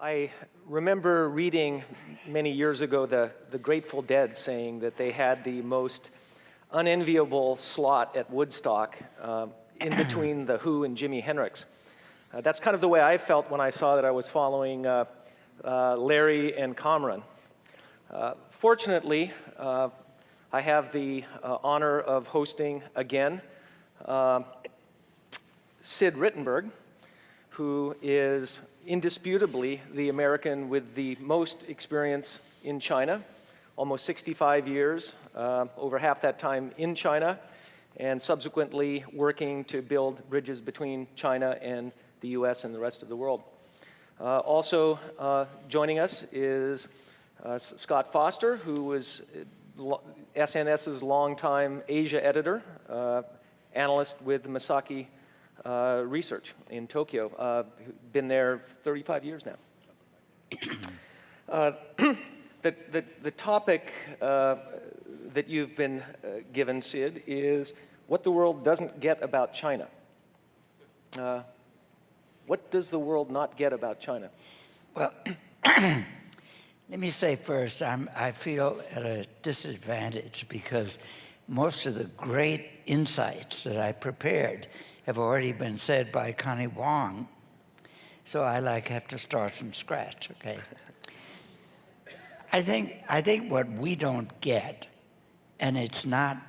I remember reading many years ago the Grateful Dead saying that they had the most unenviable slot at Woodstock in between The Who and Jimi Hendrix. That's kind of the way I felt when I saw that I was following Larry and Kamran. Fortunately, I have the honor of hosting again Sid Rittenberg, who is indisputably the American with the most experience in China, almost 65 years, over half that time in China, and subsequently working to build bridges between China and the US and the rest of the world. Also joining us is Scott Foster, who was SNS's longtime Asia editor, analyst with Masaki Research in Tokyo. Been there 35 years now. The topic that you've been given, Sid, is what the world doesn't get about China. What does the world not get about China? Well, let me say first, I feel at a disadvantage because most of the great insights that I prepared have already been said by Connie Wong. So I have to start from scratch, okay? I think what we don't get, and it's not,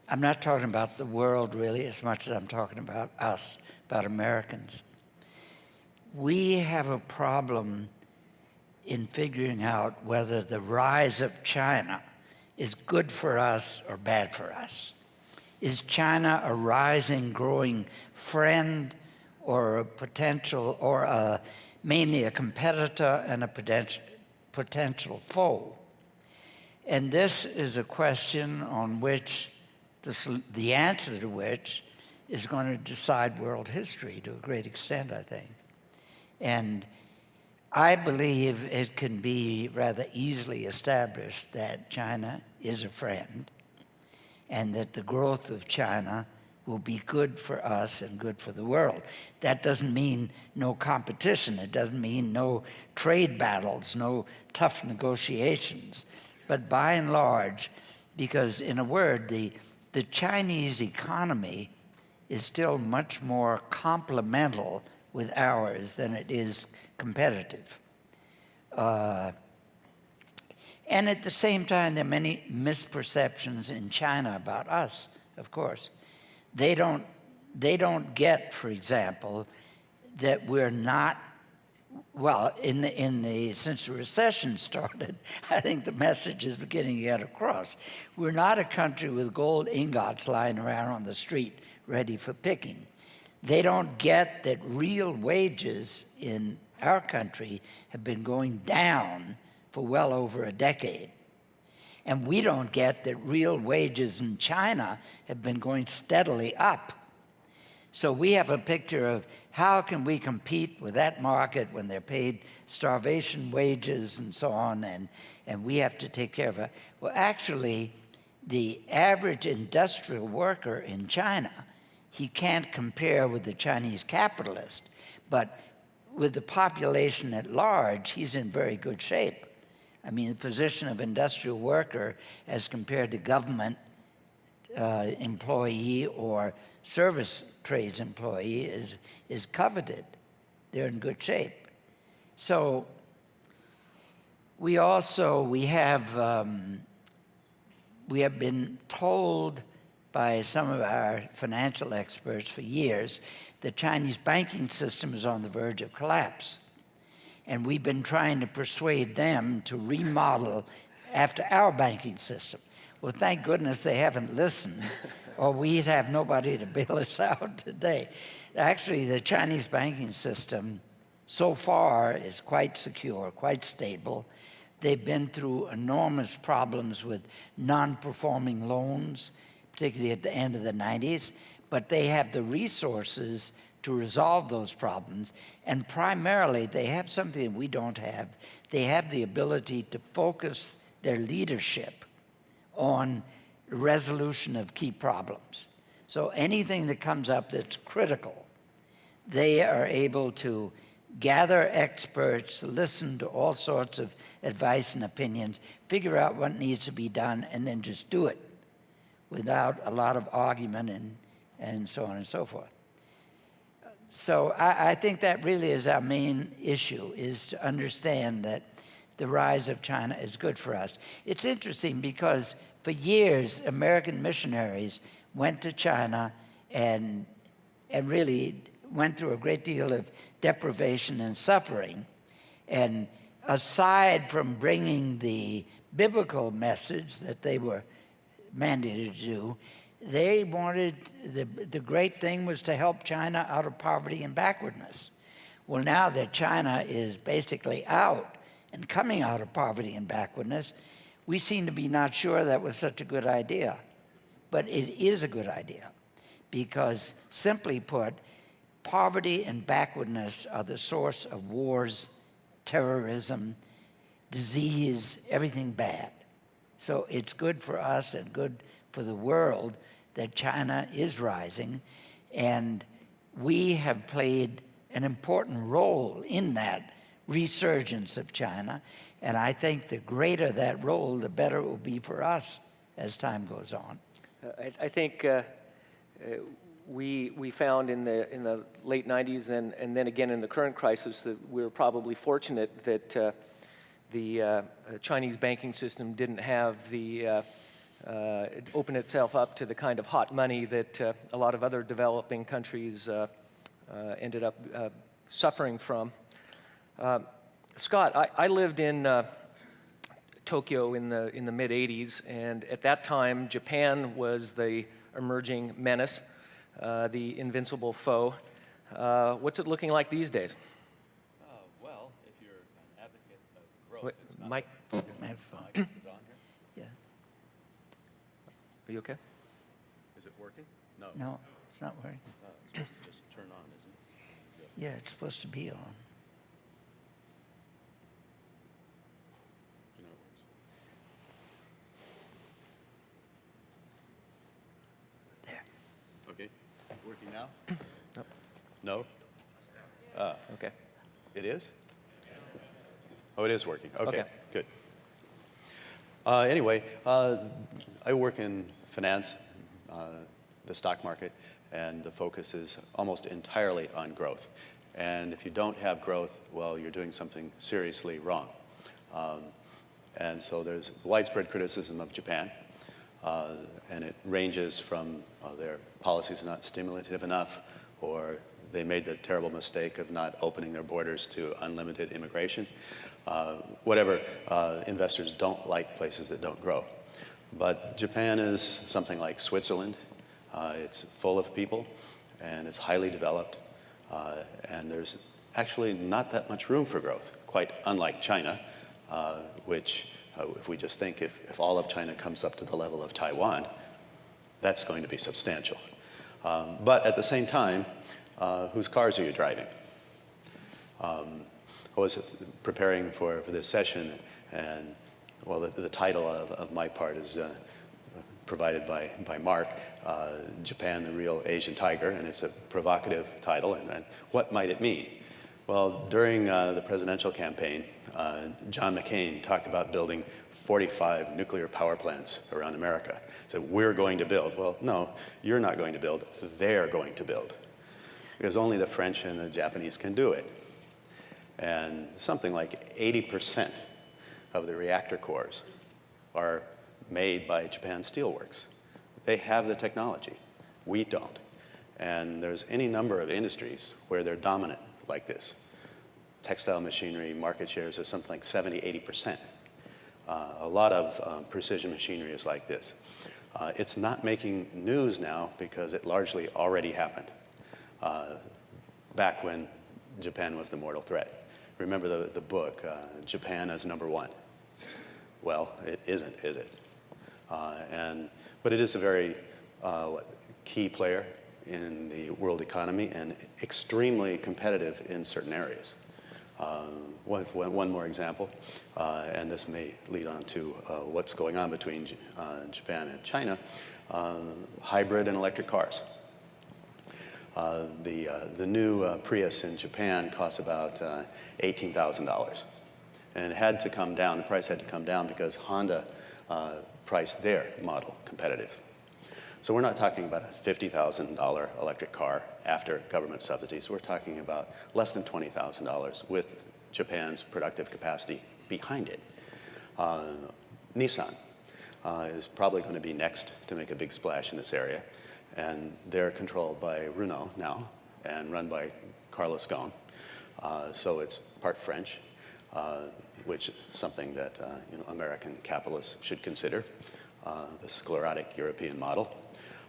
I'm not talking about the world really as much as I'm talking about us, about Americans. We have a problem in figuring out whether the rise of China is good for us or bad for us. Is China a rising, growing friend or a potential, or mainly a competitor and a potential foe? And this is a question on which the answer to which is going to decide world history to a great extent, I think. And I believe it can be rather easily established that China is a friend and that the growth of China will be good for us and good for the world. That doesn't mean no competition. It doesn't mean no trade battles, no tough negotiations. But by and large, because in a word, the Chinese economy is still much more complemental with ours than it is competitive. And at the same time, there are many misperceptions in China about us, of course. They don't get, for example, that we're not, well, since the recession started, I think the message is beginning to get across. We're not a country with gold ingots lying around on the street ready for picking. They don't get that real wages in our country have been going down for well over a decade. And we don't get that real wages in China have been going steadily up. So we have a picture of how can we compete with that market when they're paid starvation wages and so on, and we have to take care of it. Well, actually, the average industrial worker in China, he can't compare with the Chinese capitalist, but with the population at large, he's in very good shape. I mean, the position of industrial worker as compared to government employee or service trades employee is coveted. They're in good shape. So we have been told by some of our financial experts for years the Chinese banking system is on the verge of collapse. And we've been trying to persuade them to remodel after our banking system. Well, thank goodness they haven't listened, or we'd have nobody to bail us out today. Actually, the Chinese banking system so far is quite secure, quite stable. They've been through enormous problems with non-performing loans, particularly at the end of the 90s, but they have the resources to resolve those problems, and primarily they have something we don't have. They have the ability to focus their leadership on resolution of key problems. So anything that comes up that's critical, they are able to gather experts, listen to all sorts of advice and opinions, figure out what needs to be done, and then just do it without a lot of argument and so on and so forth. So I think that really is our main issue, is to understand that the rise of China is good for us. It's interesting because for years, American missionaries went to China and really went through a great deal of deprivation and suffering. And aside from bringing the biblical message that they were mandated to do, they wanted, the great thing was to help China out of poverty and backwardness. Well, now that China is basically out and coming out of poverty and backwardness, we seem to be not sure that was such a good idea. But it is a good idea because, simply put, poverty and backwardness are the source of wars, terrorism, disease, everything bad. So it's good for us and good for the world that China is rising, and we have played an important role in that resurgence of China, and I think the greater that role, the better it will be for us as time goes on. I think we found in the late 90s and then again in the current crisis that we were probably fortunate that the Chinese banking system didn't have the open itself up to the kind of hot money that a lot of other developing countries ended up suffering from. Scott, I lived in Tokyo in the mid 80s, and at that time Japan was the emerging menace, the invincible foe. What's it looking like these days? Well, if you're an advocate of growth, it's not. Mike, This is on here. Yeah. are you okay? Is it working? No. No, it's not working. It's supposed to just turn on, isn't it? Yeah, it's supposed to be on. You know it works. There. Okay. Working now? Nope. No? Okay. It is? Oh, it is working. Okay, Okay. good. Anyway, I work in finance, the stock market, and the focus is almost entirely on growth. And if you don't have growth, well, you're doing something seriously wrong. And so there's widespread criticism of Japan, and it ranges from their policies are not stimulative enough, or they made the terrible mistake of not opening their borders to unlimited immigration. Whatever, investors don't like places that don't grow. But Japan is something like Switzerland. It's full of people, and it's highly developed, and there's actually not that much room for growth, quite unlike China, which, if we just think if all of China comes up to the level of Taiwan, that's going to be substantial. But at the same time, whose cars are you driving? I was preparing for this session, and well, the title of my part is provided by Mark, Japan, the Real Asian Tiger, and it's a provocative title, and what might it mean? Well, during the presidential campaign, John McCain talked about building 45 nuclear power plants around America. He said, we're going to build. Well, no, you're not going to build, they're going to build. Because only the French and the Japanese can do it. And something like 80% of the reactor cores are made by Japan Steelworks. They have the technology. We don't. And there's any number of industries where they're dominant like this. Textile machinery market shares are something like 70, 80%. A lot of precision machinery is like this. It's not making news now because it largely already happened back when Japan was the mortal threat. Remember the book, Japan as number one. Well, it isn't, is it? But it is a very key player in the world economy and extremely competitive in certain areas. One more example, and this may lead on to what's going on between Japan and China, hybrid and electric cars. The new Prius in Japan costs about $18,000. And it had to come down, the price had to come down because Honda priced their model competitive. So we're not talking about a $50,000 electric car after government subsidies. We're talking about less than $20,000 with Japan's productive capacity behind it. Nissan is probably going to be next to make a big splash in this area. And they're controlled by Renault now and run by Carlos Ghosn. So it's part French, which is something that American capitalists should consider, the sclerotic European model.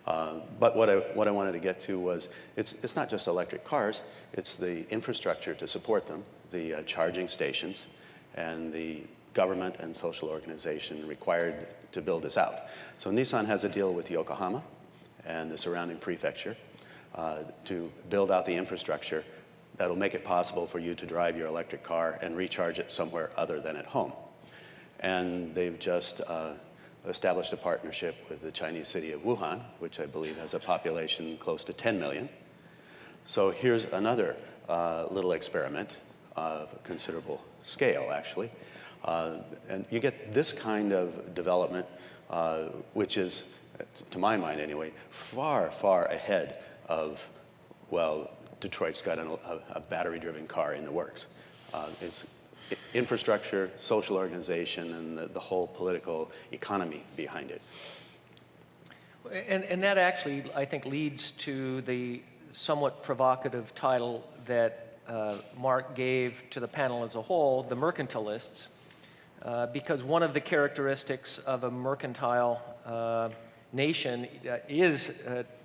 But what I wanted to get to was it's not just electric cars, it's the infrastructure to support them, the charging stations, and the government and social organization required to build this out. So Nissan has a deal with Yokohama and the surrounding prefecture to build out the infrastructure that'll make it possible for you to drive your electric car and recharge it somewhere other than at home. And they've just established a partnership with the Chinese city of Wuhan, which I believe has a population close to 10 million. So here's another little experiment of considerable scale, actually. And you get this kind of development, which is, to my mind anyway, far, far ahead of, well, Detroit's got a battery-driven car in the works. It's infrastructure, social organization, and the whole political economy behind it. And that actually, I think, leads to the somewhat provocative title that Mark gave to the panel as a whole, the Mercantilists, because one of the characteristics of a mercantile nation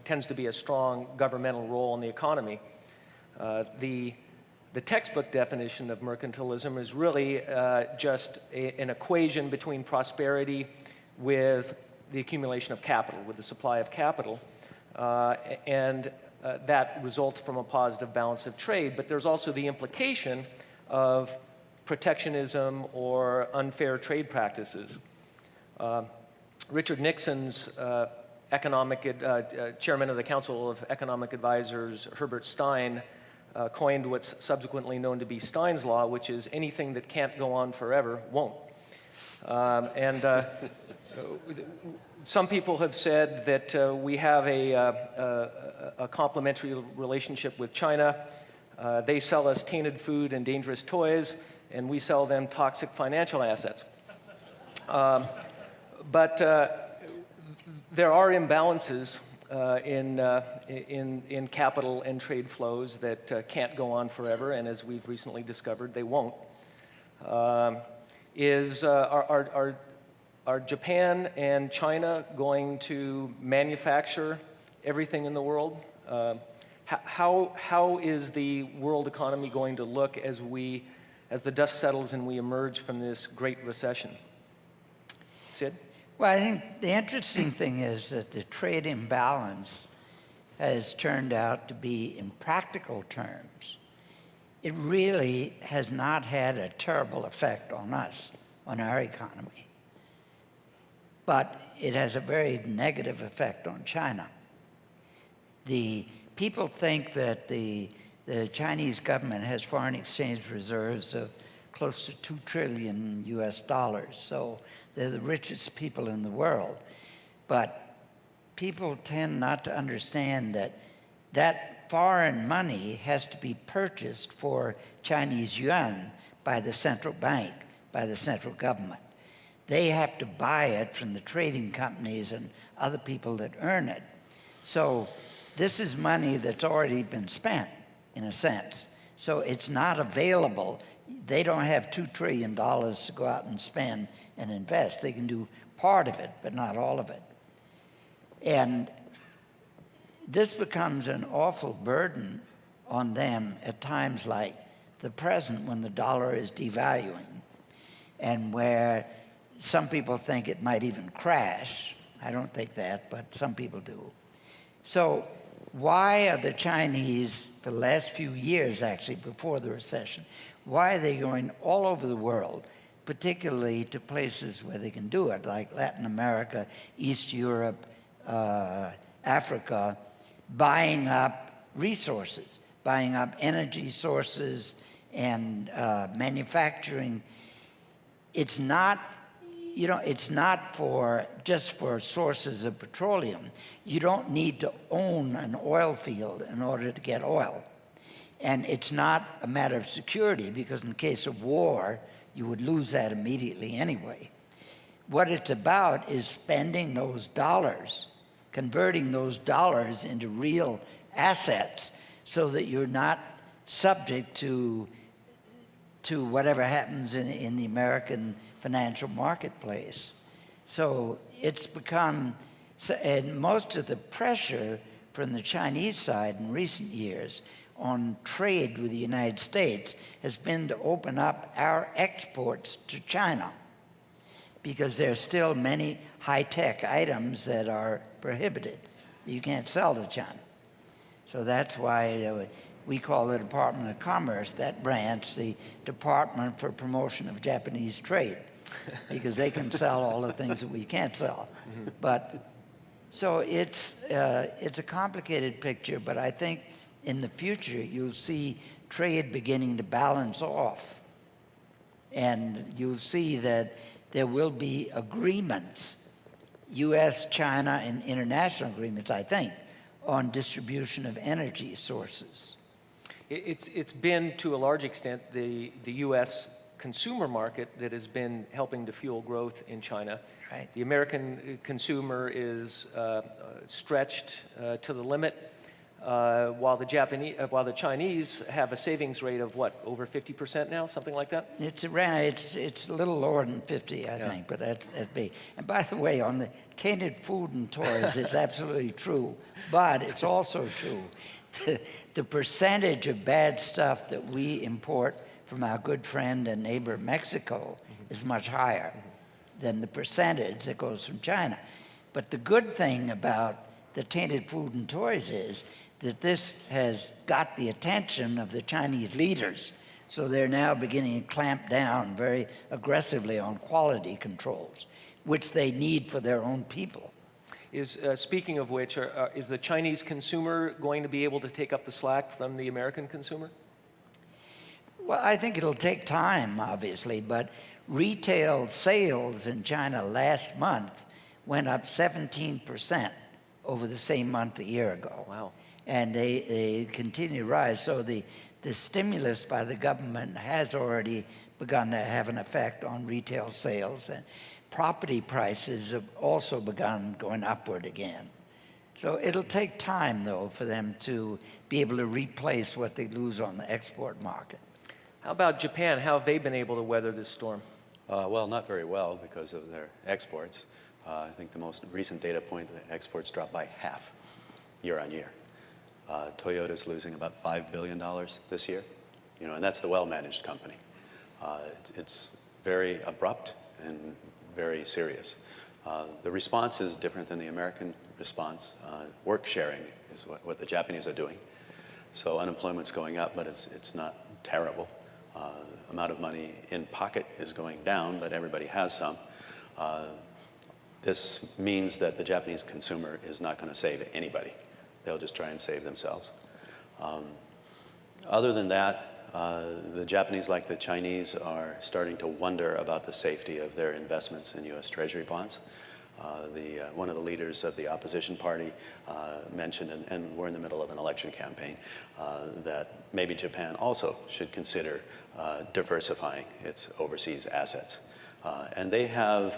tends to be a strong governmental role in the economy. The textbook definition of mercantilism is really just an equation between prosperity with the accumulation of capital, with the supply of capital, and that results from a positive balance of trade. But there's also the implication of protectionism or unfair trade practices. Richard Nixon's chairman of the Council of Economic Advisors, Herbert Stein, coined what's subsequently known to be Stein's Law, which is anything that can't go on forever won't. Some people have said that we have a complementary relationship with China. They sell us tainted food and dangerous toys, and we sell them toxic financial assets. But there are imbalances in capital and trade flows that can't go on forever, and as we've recently discovered, they won't. Are Japan and China going to manufacture everything in the world? How is the world economy going to look as the dust settles and we emerge from this great recession? Sid? Well, I think the interesting thing is that the trade imbalance has turned out to be, in practical terms, it really has not had a terrible effect on us, on our economy. But it has a very negative effect on China. The people think that the Chinese government has foreign exchange reserves of close to $2 trillion US, so they're the richest people in the world. But people tend not to understand that that foreign money has to be purchased for Chinese yuan by the central bank, by the central government. They have to buy it from the trading companies and other people that earn it. So this is money that's already been spent, in a sense. So it's not available. They don't have $2 trillion to go out and spend and invest. They can do part of it, but not all of it. And this becomes an awful burden on them at times like the present, when the dollar is devaluing, and where some people think it might even crash. I don't think that, but some people do. So why are the Chinese, for the last few years actually, before the recession, why are they going all over the world, particularly to places where they can do it, like Latin America, East Europe, Africa, buying up resources, buying up energy sources and manufacturing. It's not, it's not just for sources of petroleum. You don't need to own an oil field in order to get oil. And it's not a matter of security, because in case of war, you would lose that immediately anyway. What it's about is spending those dollars, converting those dollars into real assets, so that you're not subject to whatever happens in the American financial marketplace. So it's become, and most of the pressure from the Chinese side in recent years on trade with the United States has been to open up our exports to China, because there are still many high-tech items that are prohibited. You can't sell to China. So that's why we call the Department of Commerce, that branch, the Department for Promotion of Japanese Trade, because they can sell all the things that we can't sell. But so it's a complicated picture, but I think in the future you'll see trade beginning to balance off, and you'll see that there will be agreements, U.S., China, and international agreements, I think, on distribution of energy sources. It's been, to a large extent, the U.S. consumer market that has been helping to fuel growth in China. Right. The American consumer is stretched to the limit, while the Chinese have a savings rate of what, over 50% now, something like that? It's around. It's a little lower than 50, I think, but that's big. And by the way, on the tainted food and toys, it's absolutely true. But it's also true. The percentage of bad stuff that we import from our good friend and neighbor Mexico is much higher than the percentage that goes from China. But the good thing about the tainted food and toys is that this has got the attention of the Chinese leaders. So they're now beginning to clamp down very aggressively on quality controls, which they need for their own people. Speaking of which, is the Chinese consumer going to be able to take up the slack from the American consumer? Well, I think it'll take time, obviously, but retail sales in China last month went up 17% over the same month a year ago. Wow. And they continue to rise. So the stimulus by the government has already begun to have an effect on retail sales, and property prices have also begun going upward again. So it'll take time, though, for them to be able to replace what they lose on the export market. How about Japan? How have they been able to weather this storm? Well, not very well because of their exports. I think the most recent data point, the exports dropped by half year on year. Toyota's losing about $5 billion this year, and that's the well-managed company. It's very abrupt and very serious. The response is different than the American response. Work sharing is what the Japanese are doing. So unemployment's going up, but it's not terrible. Amount of money in pocket is going down, but everybody has some. This means that the Japanese consumer is not going to save anybody. They'll just try and save themselves. Other than that, the Japanese, like the Chinese, are starting to wonder about the safety of their investments in U.S. Treasury bonds. One of the leaders of the opposition party mentioned, and we're in the middle of an election campaign, that maybe Japan also should consider diversifying its overseas assets. And they have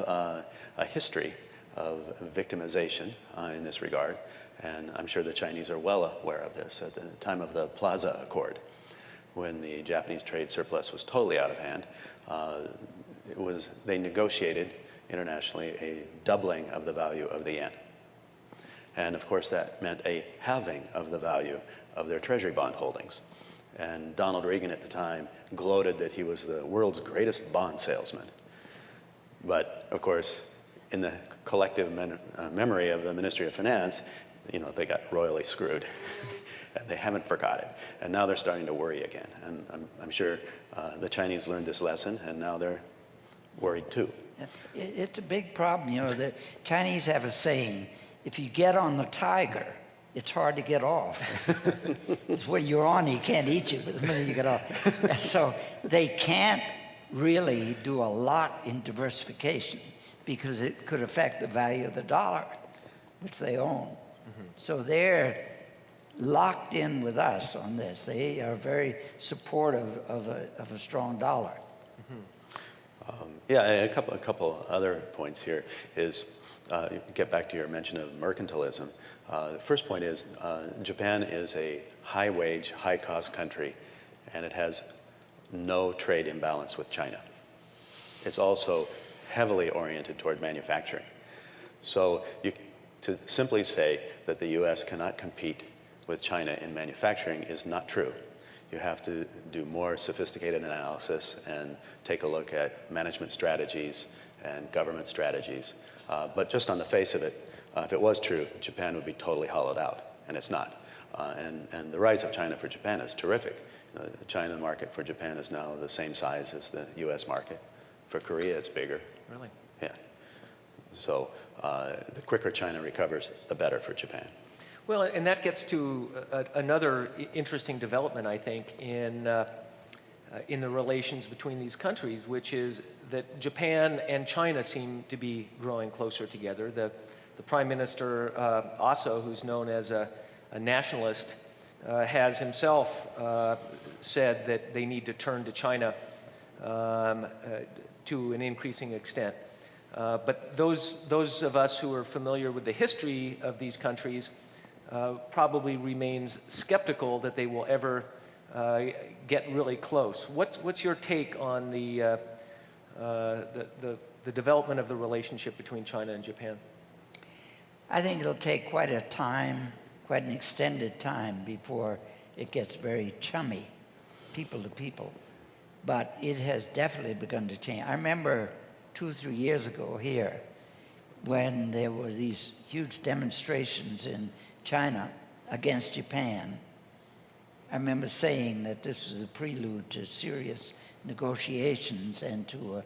a history of victimization in this regard, and I'm sure the Chinese are well aware of this. At the time of the Plaza Accord, when the Japanese trade surplus was totally out of hand, they negotiated internationally a doubling of the value of the yen. And of course that meant a halving of the value of their treasury bond holdings. And Donald Reagan at the time gloated that he was the world's greatest bond salesman. But of course, in the collective memory of the Ministry of Finance, they got royally screwed. And they haven't forgot it. And now they're starting to worry again. And I'm sure the Chinese learned this lesson, and now they're worried too. It's a big problem. The Chinese have a saying, if you get on the tiger, it's hard to get off. It's when you're on, he can't eat you, but the minute you get off. So they can't really do a lot in diversification because it could affect the value of the dollar, which they own. Mm-hmm. So they're locked in with us on this. They are very supportive of a strong dollar. Yeah, and a couple other points here is, get back to your mention of mercantilism. The first point is Japan is a high-wage, high-cost country, and it has no trade imbalance with China. It's also heavily oriented toward manufacturing. So to simply say that the U.S. cannot compete with China in manufacturing is not true. You have to do more sophisticated analysis and take a look at management strategies and government strategies. But just on the face of it, if it was true, Japan would be totally hollowed out, and it's not. And the rise of China for Japan is terrific. The China market for Japan is now the same size as the U.S. market. For Korea, it's bigger. Really? Yeah. So the quicker China recovers, the better for Japan. Well, and that gets to another interesting development, I think, in the relations between these countries, which is that Japan and China seem to be growing closer together. The Prime Minister Aso, who's known as a nationalist, has himself said that they need to turn to China to an increasing extent. But those of us who are familiar with the history of these countries probably remains skeptical that they will ever get really close. What's your take on the development of the relationship between China and Japan? I think it'll take quite an extended time before it gets very chummy, people to people. But it has definitely begun to change. I remember 2 or 3 years ago here when there were these huge demonstrations in China against Japan. I remember saying that this was a prelude to serious negotiations and to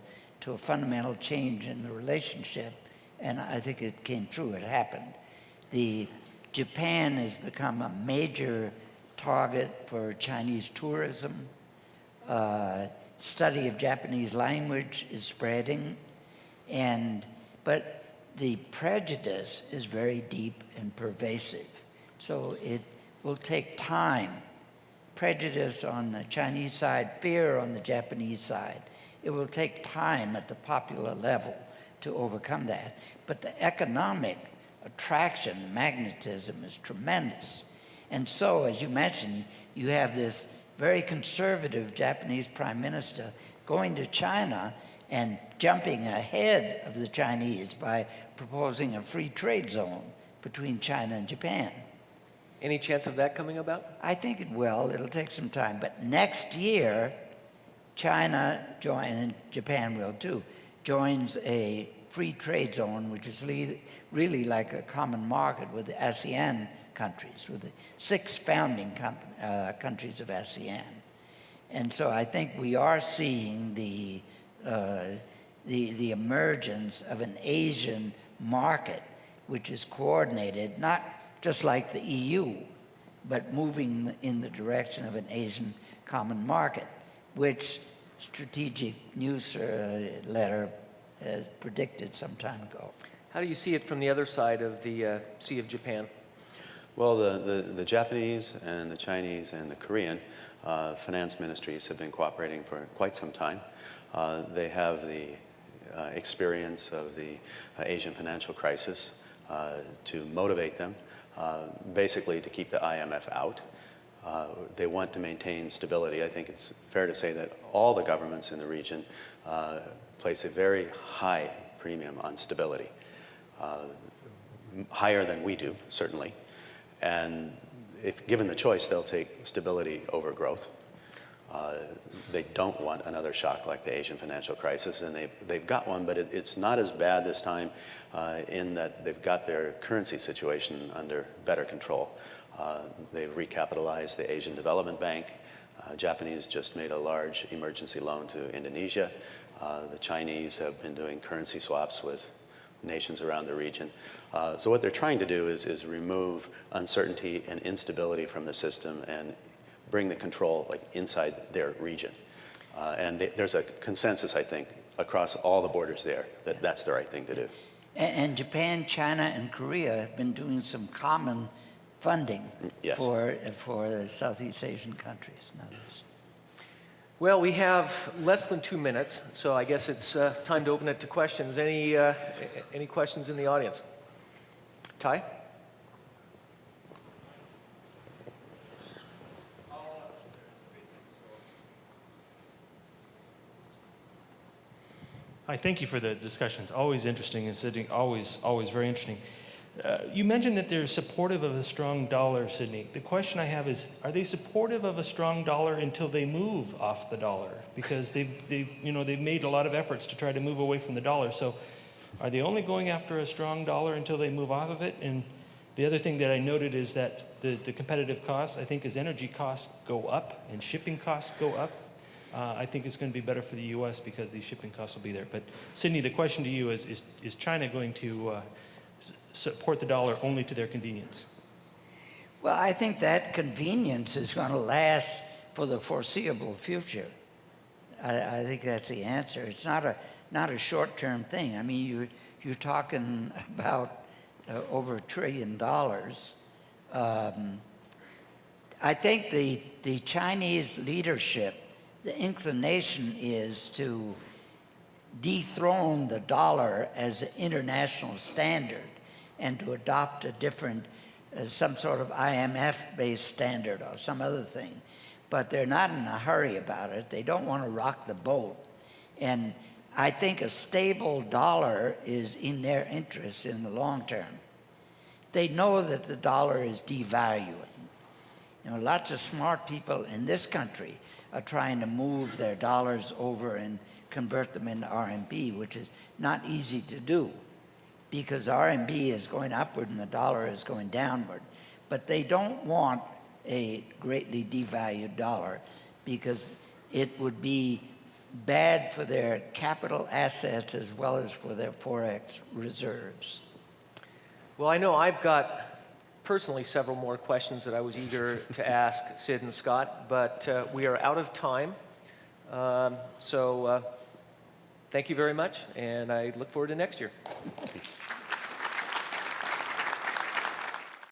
a fundamental change in the relationship, and I think it came true. It happened. Japan has become a major target for Chinese tourism. Study of Japanese language is spreading, but the prejudice is very deep and pervasive. So it will take time. Prejudice on the Chinese side, fear on the Japanese side. It will take time at the popular level to overcome that. But the economic attraction, magnetism is tremendous. And so, as you mentioned, you have this very conservative Japanese prime minister going to China and jumping ahead of the Chinese by proposing a free trade zone between China and Japan. Any chance of that coming about? I think it will. It'll take some time. But next year, China, and Japan will too, joins a free trade zone, which is really like a common market with the ASEAN countries, with the 6 founding countries of ASEAN. And so I think we are seeing the emergence of an Asian market which is coordinated, not just like the EU, but moving in the direction of an Asian common market, which Strategic News letter has predicted some time ago. How do you see it from the other side of the Sea of Japan? Well, the Japanese and the Chinese and the Korean finance ministries have been cooperating for quite some time. They have the experience of the Asian financial crisis to motivate them, basically to keep the IMF out. They want to maintain stability. I think it's fair to say that all the governments in the region place a very high premium on stability, higher than we do, certainly. And if given the choice, they'll take stability over growth. They don't want another shock like the Asian financial crisis, and they've got one, but it's not as bad this time in that they've got their currency situation under better control. They've recapitalized the Asian Development Bank. Japanese just made a large emergency loan to Indonesia. The Chinese have been doing currency swaps with nations around the region. So what they're trying to do is remove uncertainty and instability from the system and bring the control like inside their region. And there's a consensus, I think, across all the borders there that that's the right thing to do. And Japan, China, and Korea have been doing some common funding Yes. for the Southeast Asian countries and others. Well, we have less than 2 minutes, so I guess it's time to open it to questions. Any questions in the audience? Ty? Hi, thank you for the discussions. Always interesting and Sidney, always very interesting. You mentioned that they're supportive of a strong dollar, Sidney. The question I have is, are they supportive of a strong dollar until they move off the dollar? Because they've made a lot of efforts to try to move away from the dollar. So are they only going after a strong dollar until they move off of it? And the other thing that I noted is that the competitive costs, I think as energy costs go up and shipping costs go up, I think it's going to be better for the U.S. because these shipping costs will be there. But Sidney, the question to you is China going to support the dollar only to their convenience? Well, I think that convenience is going to last for the foreseeable future. I think that's the answer. It's not a short-term thing. I mean, you're talking about over $1 trillion. I think the Chinese leadership, the inclination is to dethrone the dollar as an international standard and to adopt a different, some sort of IMF-based standard or some other thing. But they're not in a hurry about it. They don't want to rock the boat. And I think a stable dollar is in their interest in the long term. They know that the dollar is devaluing. You know, lots of smart people in this country are trying to move their dollars over and convert them into RMB, which is not easy to do because RMB is going upward and the dollar is going downward. But they don't want a greatly devalued dollar because it would be bad for their capital assets as well as for their forex reserves. Well, I know I've got personally several more questions that I was eager to ask Sid and Scott, but we are out of time. So thank you very much, and I look forward to next year.